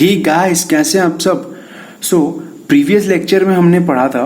Hey guys, कैसे हैं आप सब। प्रीवियस लेक्चर में हमने पढ़ा था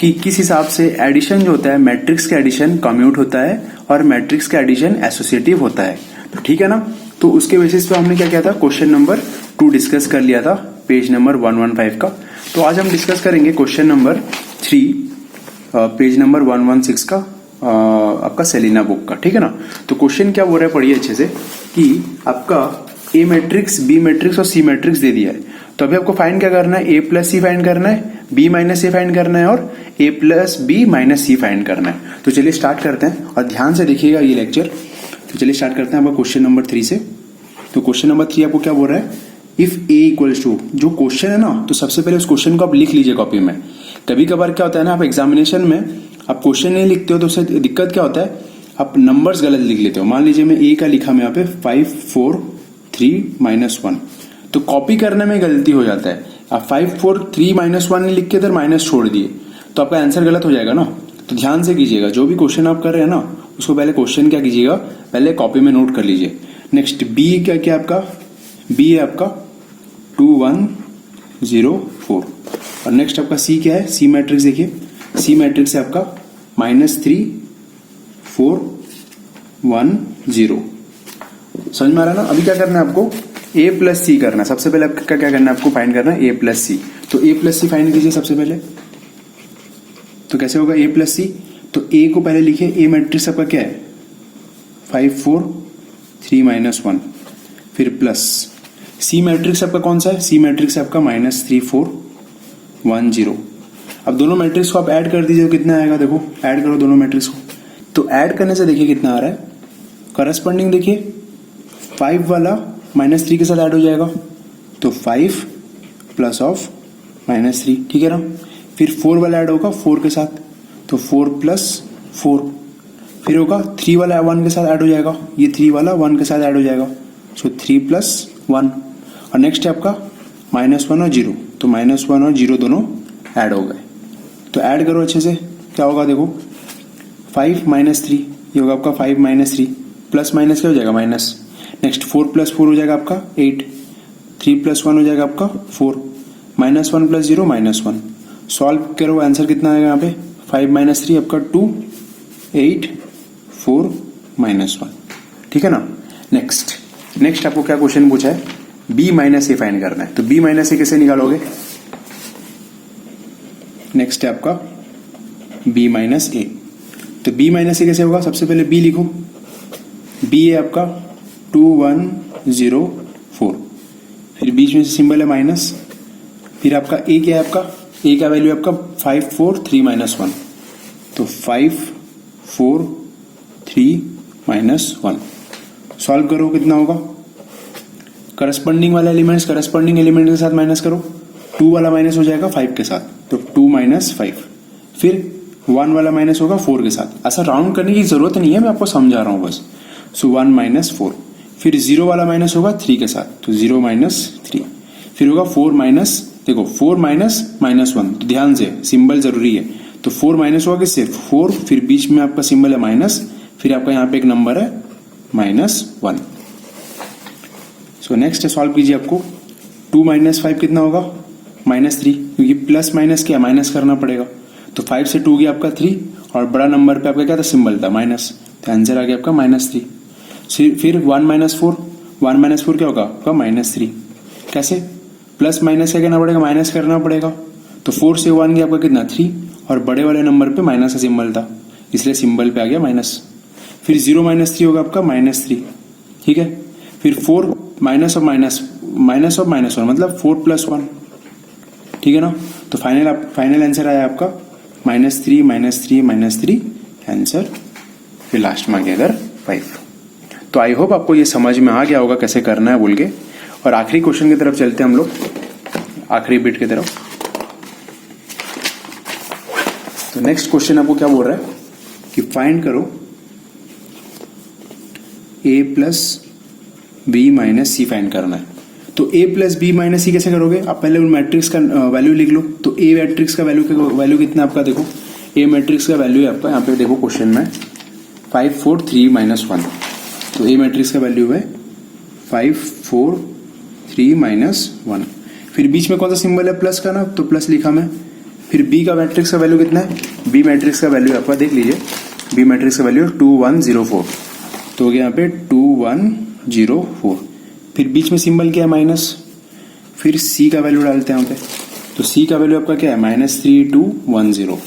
कि किस हिसाब से एडिशन जो होता है, मैट्रिक्स का एडिशन कम्यूट होता है और मैट्रिक्स का एडिशन एसोसिएटिव होता है। तो ठीक है ना। तो उसके बेसिस पे हमने क्या किया था, क्वेश्चन नंबर 2 डिस्कस कर लिया था, पेज नंबर 115 का। तो आज हम डिस्कस करेंगे क्वेश्चन नंबर 3 पेज नंबर 116 का, आपका सेलिना बुक का। ठीक है ना। तो क्वेश्चन क्या बोल रहा है, पढ़िए अच्छे से, कि आपका ए मैट्रिक्स, बी मैट्रिक्स और सी मैट्रिक्स दे दिया है। तो अभी आपको फाइंड क्या करना है, ए प्लस सी फाइंड करना है, बी माइनस ए फाइंड करना है और ए plus B minus C find करना है। तो चलिए स्टार्ट करते हैं और ध्यान से देखिएगा ये लेक्चर। तो चलिए स्टार्ट करते हैं आपका क्वेश्चन नंबर 3 से। तो क्वेश्चन नंबर 3 आपको क्या बोल रहा है, इफ ए इक्वल्स टू, जो क्वेश्चन है ना, तो सबसे पहले उस क्वेश्चन को आप लिख लीजिए कॉपी में। कभी कभार क्या होता है ना, आप एग्जामिनेशन में आप क्वेश्चन नहीं लिखते हो तो उससे दिक्कत क्या होता है, आप नंबर्स गलत लिख लेते हो। मान लीजिए मैं ए का लिखा मैं यहाँ पे 5 4 3 -1, तो कॉपी करने में गलती हो जाता है। आप 5 4 3 -1 नहीं लिख के इधर माइनस छोड़ दिए तो आपका आंसर गलत हो जाएगा ना। तो ध्यान से कीजिएगा, जो भी क्वेश्चन आप कर रहे हैं ना, उसको पहले क्वेश्चन क्या कीजिएगा, पहले कॉपी में नोट कर लीजिए। नेक्स्ट बी क्या क्या आपका, बी है आपका 2 1 0 4। और नेक्स्ट आपका सी क्या है, सी मैट्रिक्स देखिए, सी मैट्रिक्स है आपका -3 4 1 0। समझ में आ रहा है ना। अभी क्या करना है आपको, ए प्लस सी करना है। सबसे पहले आपका क्या करना है, आपको फाइंड करना है ए प्लस सी। तो ए प्लस सी फाइंड कीजिए सबसे पहले। तो कैसे होगा ए प्लस सी, तो ए को पहले लिखिए, ए मैट्रिक्स आपका क्या है 5 4 3 -1, फिर प्लस सी मैट्रिक्स आपका कौन सा है, सी मैट्रिक्स आपका -3 4 1 0। अब दोनों मैट्रिक्स को आप ऐड कर दीजिए, कितना आएगा देखो, ऐड करो दोनों मैट्रिक्स को। तो ऐड करने से देखिए कितना आ रहा है, करस्पॉन्डिंग देखिए 5 वाला -3 के साथ ऐड हो जाएगा, तो 5 प्लस ऑफ -3, ठीक है ना। फिर 4 वाला ऐड होगा 4 के साथ, तो 4 प्लस 4। फिर होगा 3 वाला 1 के साथ ऐड हो जाएगा, ये 3 वाला 1 के साथ ऐड हो जाएगा, सो 3 प्लस 1। और नेक्स्ट है आपका -1 और 0, तो -1 और 0 दोनों ऐड हो गए। तो ऐड करो अच्छे से, क्या होगा देखो, 5 -3, ये होगा आपका 5 -3, प्लस माइनस क्या हो जाएगा माइनस। नेक्स्ट 4 प्लस 4 हो जाएगा आपका 8, 3 प्लस 1 हो जाएगा आपका 4, -1 प्लस 0 -1। सॉल्व करो, आंसर कितना आएगा यहाँ पे, 5 -3 आपका 2 8 4 -1, ठीक है ना। नेक्स्ट आपको क्या क्वेश्चन पूछा है, बी माइनस ए फाइंड करना है। तो बी माइनस ए कैसे निकालोगे, नेक्स्ट है आपका बी माइनस ए। तो बी माइनस ए कैसे होगा, सबसे पहले बी लिखो, बी है आपका 2 1 0 4, फिर बीच में से सिंबल है माइनस, फिर आपका ए क्या है, आपका ए का वैल्यू आपका 5 4 3 -1, तो 5 4 3 -1। सॉल्व करो, कितना होगा, करस्पॉन्डिंग वाला एलिमेंट्स करस्पॉन्डिंग एलिमेंट के साथ माइनस करो, 2 वाला माइनस हो जाएगा 5 के साथ, तो 2 -5। फिर 1 वाला माइनस होगा 4 के साथ। ऐसा राउंड करने की जरूरत नहीं है, मैं आपको समझा रहा हूं बस। सो 1 -4। फिर 0 वाला माइनस होगा 3 के साथ, तो 0 -3। फिर होगा 4 माइनस, देखो 4 -1, तो ध्यान से सिंबल जरूरी है। तो 4 माइनस होगा किससे, 4, फिर बीच में आपका सिंबल है माइनस, फिर आपका यहाँ पे एक नंबर है -1। सो नेक्स्ट सॉल्व कीजिए, आपको 2 -5 कितना होगा, -3, क्योंकि प्लस माइनस क्या माइनस करना पड़ेगा। तो 5 से 2 गया आपका 3, और बड़ा नंबर पे आपका क्या था, सिंबल था माइनस, तो आंसर आ गया आपका -3। फिर 1 -4 क्या होगा आपका -3। कैसे, प्लस माइनस क्या करना पड़ेगा, माइनस करना पड़ेगा। तो 4 से 1 गया आपका कितना 3, और बड़े वाले नंबर पे माइनस का सिंबल था, इसलिए सिंबल पे आ गया माइनस। फिर 0 -3 होगा आपका -3, ठीक है। फिर 4 माइनस ऑफ -1, मतलब 4 + 1, ठीक है ना। तो फाइनल आंसर आया आपका -3 -3 आंसर, फिर लास्ट में आ गया इधर 5। तो आई होप आपको ये समझ में आ गया होगा कैसे करना है बोल के। और आखिरी क्वेश्चन की तरफ चलते हैं हम लोग, आखिरी बिट की तरफ। तो नेक्स्ट क्वेश्चन आपको क्या बोल रहा है कि फाइंड करो a plus B minus C find करना है। तो a plus B minus C कैसे करोगे, आप पहले उन मैट्रिक्स का वैल्यू लिख लो। तो a मैट्रिक्स का वैल्यू कितना आपका, देखो a मैट्रिक्स का वैल्यू है आपका, यहाँ पे देखो क्वेश्चन में 5 4 3 -1। तो a मैट्रिक्स का वैल्यू है 5 4 3 -1। फिर बीच में कौन सा सिंबल है प्लस का ना, तो प्लस लिखा मैं। फिर बी का मैट्रिक्स का वैल्यू कितना है, बी मैट्रिक्स का वैल्यू आपका देख लीजिए, बी मैट्रिक्स का वैल्यू 2104, तो हो गया यहाँ पे 2104। फिर बीच में सिंबल क्या है माइनस, फिर सी का वैल्यू डालते हैं यहाँ पे, तो सी का वैल्यू आपका क्या है -3210,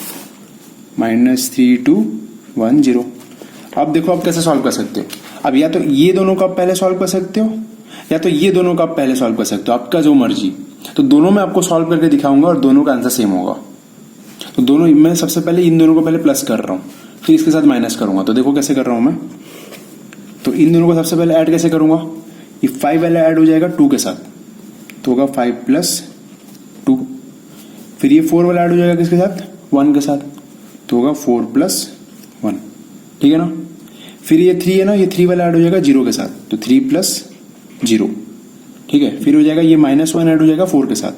-3210। अब देखो आप कैसे सॉल्व कर सकते हो। अब या तो ये दोनों का आप पहले सॉल्व कर सकते हो, या तो ये दोनों का आप पहले सॉल्व कर सकते हो, आपका जो मर्जी। तो दोनों में आपको सॉल्व करके दिखाऊंगा और दोनों का आंसर सेम होगा। तो दोनों, मैं सबसे पहले इन दोनों को पहले प्लस कर रहा हूँ, फिर इसके साथ माइनस करूंगा। तो देखो कैसे कर रहा हूं मैं, तो इन दोनों को सबसे पहले ऐड कैसे करूंगा, ये 5 वाला ऐड हो जाएगा 2 के साथ, तो होगा 5 + 2। फिर ये 4 वाला ऐड हो जाएगा किसके साथ, 1 के साथ, तो होगा 4 + 1, ठीक है ना। फिर ये 3 है ना, ये 3 वाला ऐड हो जाएगा 0 के साथ, तो 3 + 0, ठीक है। फिर हो जाएगा ये -1 ऐड हो जाएगा 4 के साथ,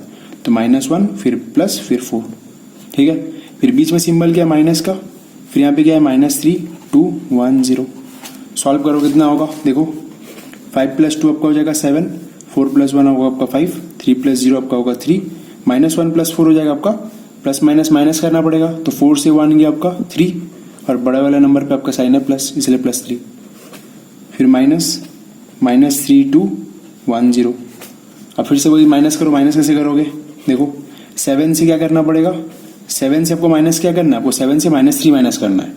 तो -1 फिर प्लस फिर 4, ठीक है। फिर बीच में सिंबल क्या है माइनस का, फिर यहाँ पे क्या है -3210। सॉल्व करो कितना होगा, देखो 5 + 2 आपका हो जाएगा 7, 4 + 1 होगा आपका 5, 3 + 0 आपका होगा 3, -1 + 4 हो जाएगा आपका, प्लस माइनस माइनस करना पड़ेगा, तो 4 से 1 गया आपका 3, और बड़ा वाला नंबर पे आपका साइन है प्लस, इसलिए +3। फिर -3210। अब फिर से वही माइनस करो, माइनस कैसे करोगे, देखो 7 से क्या करना पड़ेगा, 7 से आपको माइनस क्या करना है, आपको 7 से -3 माइनस करना है।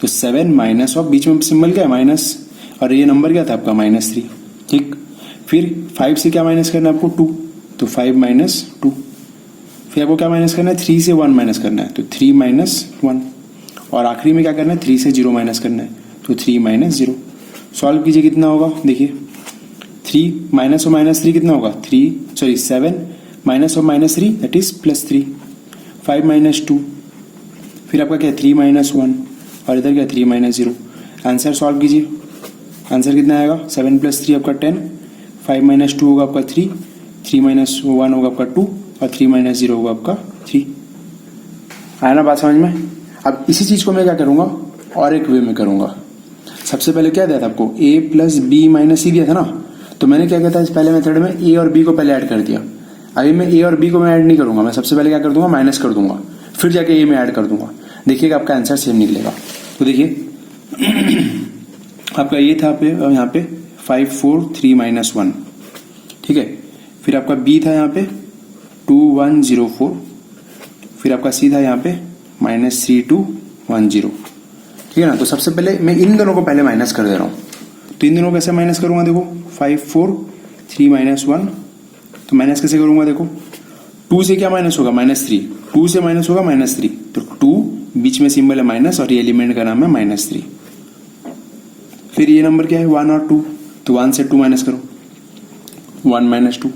तो 7 माइनस ऑफ, बीच में सिंबल क्या है माइनस, और ये नंबर क्या था आपका -3, ठीक। फिर 5 से क्या माइनस करना है आपको 2, तो 5 - 2। फिर आपको क्या माइनस करना है, 3 से 1 माइनस करना है, तो 3 - 1। और आखिरी में क्या करना है, 3 से 0 माइनस करना है, तो 3 - 0। सॉल्व कीजिए कितना होगा, देखिए 3 माइनस और -3 कितना होगा, 7 माइनस और -3 दैट इज +3, 5 - 2, फिर आपका क्या 3 - 1, और इधर क्या 3 - 0। आंसर सॉल्व कीजिए, आंसर कितना आएगा, 7 + 3 आपका 10, 5 - 2 होगा आपका 3, 3 - 1 होगा आपका 2, और 3 - 0 होगा आपका 3। आया ना बात समझ में। अब इसी चीज को मैं क्या करूंगा, और एक वे में करूंगा। सबसे पहले क्या दिया था आपको, a + b - c दिया था ना, तो मैंने क्या किया था इस पहले मेथड में, a और b को पहले ऐड कर दिया। अभी मैं a और b को मैं ऐड नहीं करूंगा, मैं सबसे पहले क्या कर दूंगा, माइनस कर दूंगा, फिर जाके a में ऐड कर दूंगा। देखिएगा आपका आंसर सेम निकलेगा। तो देखिए आपका ये था यहाँ पे 5 4 3 - 1, ठीक है। फिर आपका b था यहाँ पे 2104, फिर आपका c था यहाँ पे -3210, ठीक है ना। तो सबसे पहले मैं इन दोनों को पहले माइनस कर दे रहा हूँ, तो इन दोनों को कैसे माइनस करूंगा, देखो 5 4 3 - 1, तो माइनस कैसे करूंगा, देखो 2 से क्या माइनस होगा -3, 2 से माइनस होगा -3, तो 2 बीच में सिंबल है माइनस, और ये एलिमेंट का नाम है -3। फिर ये नंबर क्या है 1 और 2, तो 1 से 2 माइनस करो, 1 - 2।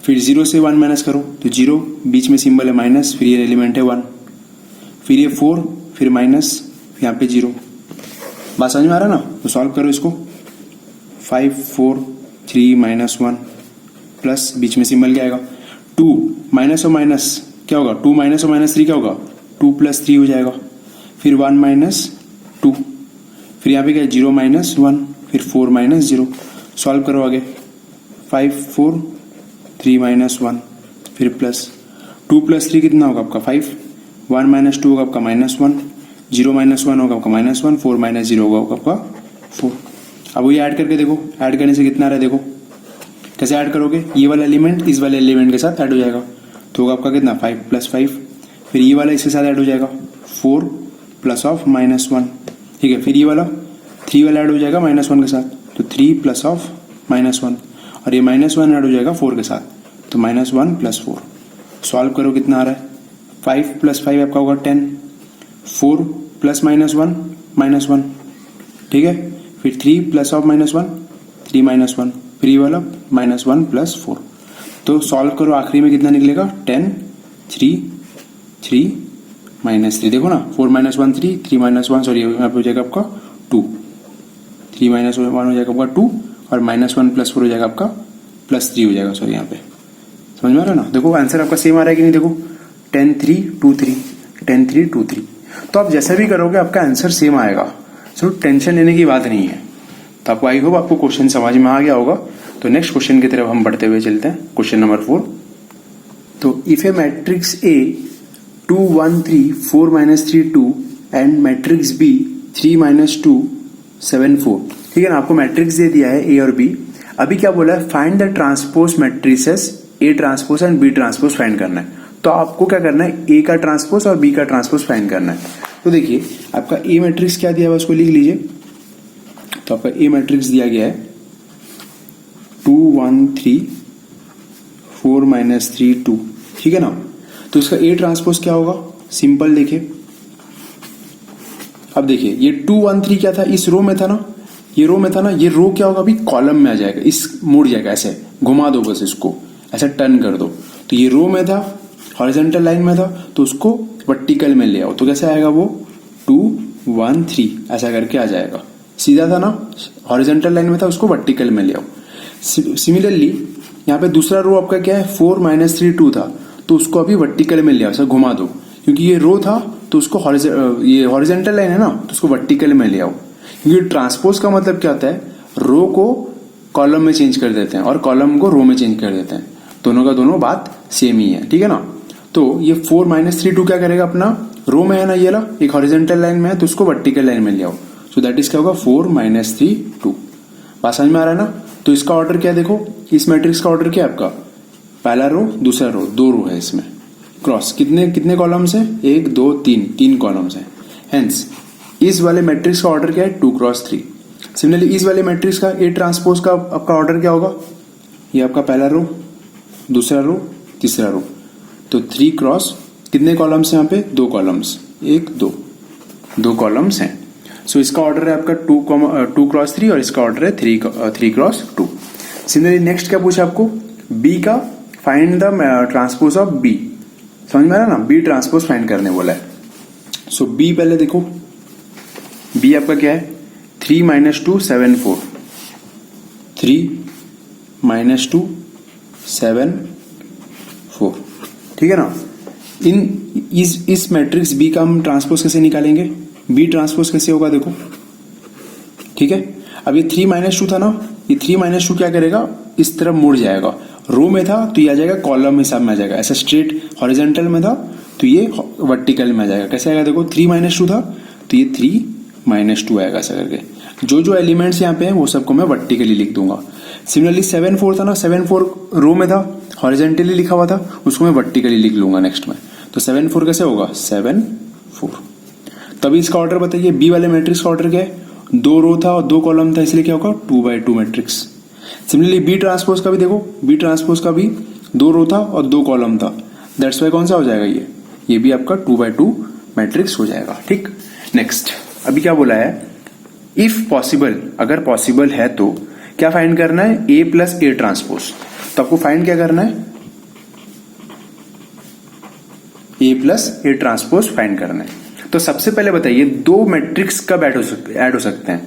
फिर 0 से 1 माइनस करो, तो 0 बीच में सिंबल है माइनस, फिर ये एलिमेंट है 1, फिर ये 4, फिर माइनस, यहाँ पे 0। बात समझ में आ रहा ना। तो सॉल्व करो इसको, 5 4 3 - 1 प्लस बीच में सिंबल क्या आएगा 2, माइनस और माइनस क्या होगा, 2 माइनस और -3 क्या होगा, 2 + 3 हो जाएगा। फिर 1 - 2, फिर यहाँ पे क्या है 0 - 1, फिर 4 - 0। सॉल्व करो आगे, 5 4 3 - 1, फिर प्लस 2 + 3 कितना होगा आपका 5, 1 - 2 होगा आपका -1, 0 - 1 होगा आपका -1, 4 - 0 होगा आपका 4। अब ये ऐड करके देखो, ऐड करने से कितना आ रहा है, देखो कैसे ऐड करोगे, ये वाला एलिमेंट इस वाले एलिमेंट के साथ ऐड हो जाएगा, तो होगा आपका कितना 5 + 5, फिर ये वाला इसके साथ ऐड हो जाएगा 4 + ऑफ -1, ठीक है। फिर ये वाला 3 वाला ऐड हो जाएगा -1 के साथ, तो 3 + ऑफ -1, और ये -1 ऐड हो जाएगा 4 के साथ, तो -1 + 4। सॉल्व करो कितना आ रहा है, 5 + 5 आपका होगा 10, 4 + -1 -1, ठीक है। फिर 3 + ऑफ -1 3 - 1, फिर ये वाला -1 + 4। तो सॉल्व करो, आखिरी में कितना निकलेगा 10 3 3 -3, देखो ना 4 - 1 3 3 - 1 सॉरी यहाँ पे हो जाएगा आपका 2, 3 - 1 हो जाएगा आपका 2, और -1 + 4 हो जाएगा आपका +3 हो जाएगा, सॉरी यहाँ पे समझ में आ रहा है ना। देखो आंसर आपका सेम आ रहा है कि नहीं, देखो 10 3 2 3 10 3 2 3। तो आप जैसा भी करोगे आपका आंसर सेम आएगा, सो टेंशन लेने की बात नहीं है। तो आपको आई होप आपको क्वेश्चन समझ में आ गया होगा। तो नेक्स्ट क्वेश्चन की तरफ हम बढ़ते हुए चलते हैं, क्वेश्चन नंबर 4। तो if a matrix A 2 1 3 4 -3 2 and matrix B 3 -2 7 4, ठीक है ना, आपको मैट्रिक्स दे दिया है ए और बी। अभी क्या बोला है, find the transpose matrices A transpose and B transpose find करना है। तो आपको क्या करना है, ए का ट्रांसपोज और बी का ट्रांसपोज फाइंड करना है। तो देखिए आपका ए मैट्रिक्स क्या दिया है उसको लिख लीजिए। तो आपका ए मैट्रिक्स दिया गया है 2 1 3 4 -3 2, ठीक है ना। तो इसका ए ट्रांसपोज क्या होगा, सिंपल देखिए। अब देखिए ये 2 1 3 क्या था, इस रो में था ना, ये रो में था ना, ये रो क्या होगा अभी कॉलम में आ जाएगा, इस मुड़ जाएगा, ऐसे घुमा दो बस, इसको ऐसे टर्न कर दो। तो ये रो में था, हॉरिजॉन्टल लाइन में था, तो उसको वर्टिकल में ले आओ। तो कैसे आएगा वो 2 1 3 ऐसा करके आ जाएगा। सीधा था ना, हॉरिजॉन्टल लाइन में था, उसको वर्टिकल में ले आओ। सिमिलरली यहाँ पे दूसरा रो आपका क्या है 4 -3 2 था, तो उसको अभी वर्टिकल में ले आओ, ऐसा घुमा दो, क्योंकि ये रो था तो उसको ये हॉरिजॉन्टल लाइन है ना, तो उसको वर्टिकल में ले आओ। क्योंकि ट्रांसपोज का मतलब क्या होता है, रो को कॉलम में चेंज कर देते हैं और कॉलम को रो में चेंज कर देते हैं, दोनों का दोनों बात सेम ही है, ठीक है ना। तो ये 4 -3 2 क्या करेगा, अपना रो में है ना ये ला, एक हॉरिजॉन्टल लाइन में है, तो उसको वर्टिकल लाइन में ले आओ। सो दैट इज क्या होगा 4 -3 2। बात समझ में आ रहा है ना। तो इसका ऑर्डर क्या है, देखो इस मैट्रिक्स का ऑर्डर क्या है आपका, पहला रो दूसरा रो, 2 रो है इसमें, क्रॉस कितने कॉलम्स है, 1 2 3 कॉलम्स है। हेंस इस वाले मैट्रिक्स का ऑर्डर क्या है 2 × 3। सिमिलरली इस वाले मैट्रिक्स का ए ट्रांसपोज का आपका ऑर्डर क्या होगा, ये आपका पहला रो दूसरा रो तीसरा रो, तो 3 क्रॉस कितने कॉलम्स हैं यहाँ पे, 2 कॉलम्स, 1 2 कॉलम्स हैं। सो इसका ऑर्डर है आपका 2 × 3 और इसका ऑर्डर है 3 × 2। सिमिलरली नेक्स्ट क्या पूछा आपको, बी का find the transpose of B. समझ में आ रहा ना, बी ट्रांसपोज फाइंड करने बोला है। सो बी पहले देखो, बी आपका क्या है 3 -2 7 4, 3 -2 7 4, ठीक है ना। इस मैट्रिक्स बी का हम ट्रांसपोज कैसे निकालेंगे, बी ट्रांसपोज कैसे होगा देखो, ठीक है। अब ये 3 -2 था ना, ये 3 -2 क्या करेगा, इस तरफ मुड़ जाएगा, रो में था तो ये आ जाएगा कॉलम हिसाब में आ जाएगा, ऐसा स्ट्रेट हॉरिजॉन्टल में था तो ये वर्टिकल में आ जाएगा। कैसे आएगा देखो, 3 -2 था तो ये 3 -2 आएगा ऐसा करके। जो एलिमेंट्स यहाँ पे हैं वो सबको मैं वर्टिकली लिख दूंगा। सिमिलरली 7 4 था ना, 7 4 रो में था, हॉरिजॉन्टली लिखा हुआ था, उसको मैं वर्टिकली लिख लूंगा नेक्स्ट में। तो 7 4 कैसे होगा 7 4। तभी इसका ऑर्डर बताइए, बी वाले मैट्रिक्स का ऑर्डर क्या है, 2 रो था और 2 कॉलम था, इसलिए क्या होगा 2/2 मैट्रिक्स। सिमिलरली बी ट्रांसपोज का भी देखो, बी ट्रांसपोज का भी 2 रो था और 2 कॉलम था, दैट्स वाई कौन सा हो जाएगा, ये भी आपका 2/2 मैट्रिक्स हो जाएगा, ठीक। नेक्स्ट अभी क्या बोला है, इफ पॉसिबल, अगर पॉसिबल है तो क्या फाइंड करना है, ए प्लस ए ट्रांसपोज। तो आपको फाइंड क्या करना है, ए प्लस ए ट्रांसपोज फाइंड करना है। तो सबसे पहले बताइए 2 मैट्रिक्स कब ऐड हो सकते हैं,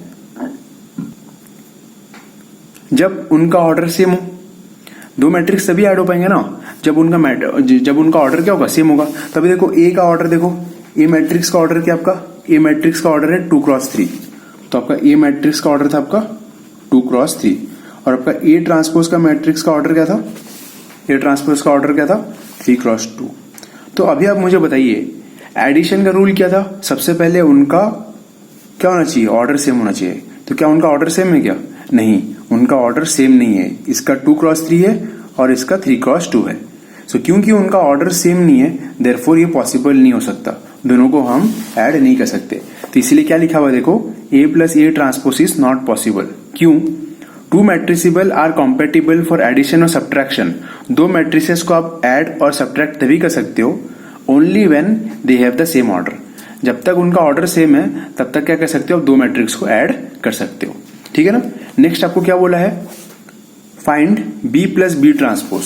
जब उनका ऑर्डर सेम हो। 2 मैट्रिक्स तभी ऐड हो पाएंगे ना जब उनका ऑर्डर क्या होगा, सेम होगा। तभी देखो ए का ऑर्डर देखो, ए मैट्रिक्स का ऑर्डर क्या आपका, ए मैट्रिक्स का ऑर्डर है 2 × 3, तो आपका ए मैट्रिक्स का ऑर्डर था आपका 2 × 3, और आपका ए ट्रांसपोज का मैट्रिक्स का ऑर्डर क्या था, ए ट्रांसपोज का ऑर्डर क्या था 3 × 2। तो अभी आप मुझे बताइए एडिशन का रूल क्या था, सबसे पहले उनका क्या होना चाहिए, ऑर्डर सेम होना चाहिए। तो क्या उनका ऑर्डर सेम है क्या, नहीं, उनका ऑर्डर सेम नहीं है। इसका 2 × 3 है और इसका 3 × 2 है। सो क्योंकि उनका ऑर्डर सेम नहीं है, देयरफॉर ये पॉसिबल नहीं हो सकता, दोनों को हम ऐड नहीं कर सकते। तो इसीलिए क्या लिखा हुआ देखो, A plus A transpose is not possible. क्यों, 2 matrices are compatible for addition और सब्ट्रैक्शन। 2 मैट्रिसेस को आप ऐड और सब्ट्रैक्ट तभी कर सकते हो only when they have the same order. जब तक उनका ऑर्डर सेम है तब तक क्या कर सकते हो, आप 2 मैट्रिक्स को ऐड कर सकते हो, ठीक है ना। नेक्स्ट आपको क्या बोला है, find B plus B transpose.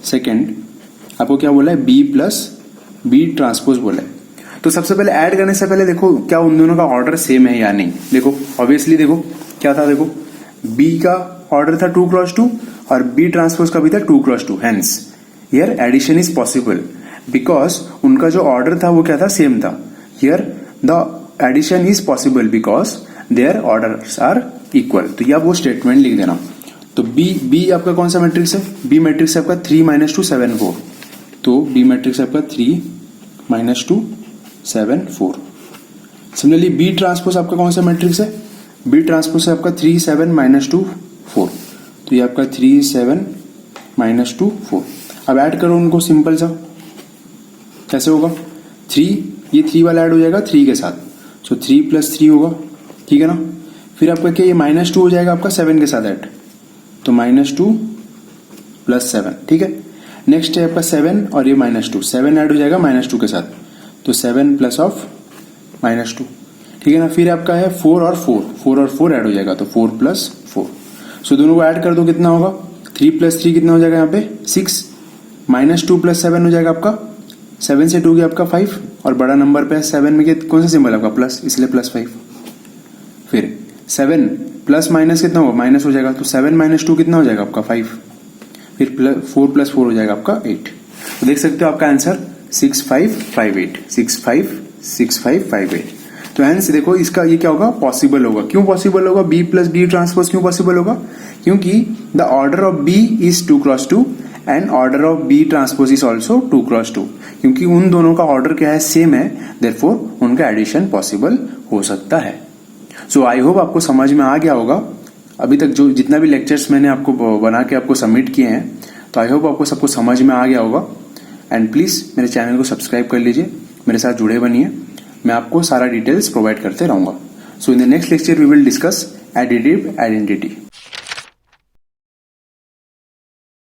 Second आपको क्या बोला है, बी प्लस बी ट्रांसपोज बोला है। तो सबसे पहले ऐड करने से पहले देखो क्या उन दोनों का ऑर्डर सेम है या नहीं। देखो ऑब्वियसली देखो क्या था, देखो बी का ऑर्डर था 2 × 2 और बी ट्रांसपोज का भी था 2 × 2। Hence here addition is possible because उनका जो ऑर्डर था वो क्या था, सेम था। Here the addition is possible because their orders are equal. तो ये आप वो स्टेटमेंट लिख देना। तो बी आपका कौन सा मैट्रिक्स है, बी मैट्रिक्स है आपका 3 - 2 7 4। तो बी मैट्रिक्स आपका 3 -2 7 4। सिमिलरली बी ट्रांसपोज आपका कौन सा मैट्रिक्स है? बी ट्रांसपोज है आपका 3 7 -2 4। तो ये आपका 3 7 -2 4। अब ऐड करो उनको सिंपल सा, कैसे होगा? 3, ये 3 वाला ऐड हो जाएगा 3 के साथ, सो 3 + 3 होगा, ठीक है ना। फिर आपका क्या, ये -2 हो जाएगा आपका 7 के साथ ऐड, तो -2 + 7, ठीक है। नेक्स्ट है आपका 7 और ये -2, 7 ऐड हो जाएगा -2 के साथ, तो 7 + ऑफ -2, ठीक है ना। फिर आपका है 4 और 4 ऐड हो जाएगा, तो 4 + 4। सो दोनों को ऐड कर दो, कितना होगा? 3 + 3 कितना हो जाएगा यहाँ पे? 6, -2 + 7 हो जाएगा आपका 7 से 2 गया आपका 5, और बड़ा नंबर पे 7 में कौन सा सिंबल है आपका? प्लस, इसलिए +5। फिर 7 प्लस माइनस कितना होगा? माइनस हो जाएगा, तो 7 - 2 कितना हो जाएगा आपका? 5। फिर 4 + 4 हो जाएगा आपका 8। तो देख सकते हो आपका आंसर 6558, 6558। तो हेंस देखो इसका ये क्या होगा? पॉसिबल होगा। क्यों पॉसिबल होगा? बी + बी ट्रांसपोज क्यों पॉसिबल होगा? क्योंकि the order of B is 2 × 2 and order of B transpose is also 2 × 2। क्योंकि उन दोनों का ऑर्डर क्या है? सेम है, देयरफॉर उनका एडिशन पॉसिबल हो सकता है। सो आई होप आपको समझ में आ गया होगा। अभी तक जो जितना भी लेक्चर्स मैंने आपको बना के आपको सबमिट किए हैं, तो आई होप आपको सबको समझ में आ गया होगा। एंड प्लीज मेरे चैनल को सब्सक्राइब कर लीजिए, मेरे साथ जुड़े बनिए, मैं आपको सारा डिटेल्स प्रोवाइड करते रहूंगा। So in the next lecture we will discuss additive identity.